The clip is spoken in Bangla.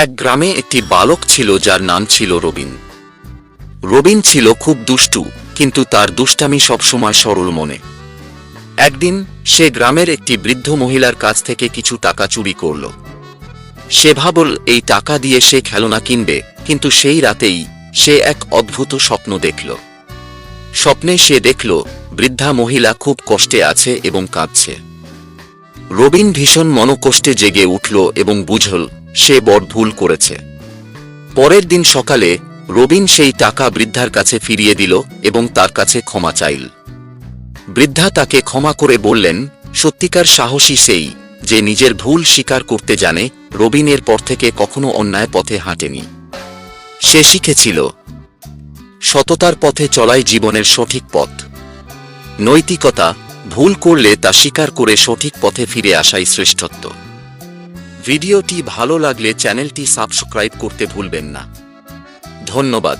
এক গ্রামে একটি বালক ছিল যার নাম ছিল রবিন। রবিন ছিল খুব দুষ্টু, কিন্তু তার দুষ্টামি সবসময় সরল মনে। একদিন সে গ্রামের একটি বৃদ্ধ মহিলার কাছ থেকে কিছু টাকা চুরি করল। সে ভাবল এই টাকা দিয়ে সে খেলনা কিনবে, কিন্তু সেই রাতেই সে এক অদ্ভুত স্বপ্ন দেখল। স্বপ্নে সে দেখল বৃদ্ধা মহিলা খুব কষ্টে আছে এবং কাঁদছে। রবিন ভীষণ মনোকষ্টে জেগে উঠল এবং বুঝল সে বড় ভুল করেছে। পরের দিন সকালে রবিন সেই টাকা বৃদ্ধার কাছে ফিরিয়ে দিল এবং তার কাছে ক্ষমা চাইল। বৃদ্ধা তাকে ক্ষমা করে বললেন, সত্যিকার সাহসী সেই যে নিজের ভুল স্বীকার করতে জানে। রবিন এর পর থেকে কখনো অন্যায় পথে হাঁটেনি। সে শিখেছিল সততার পথে চলাই জীবনের সঠিক পথ। নৈতিকতা, ভুল করলে তা স্বীকার করে সঠিক পথে ফিরে আসাই শ্রেষ্ঠত্ব। ভিডিওটি ভালো লাগলে চ্যানেলটি সাবস্ক্রাইব করতে ভুলবেন না। ধন্যবাদ।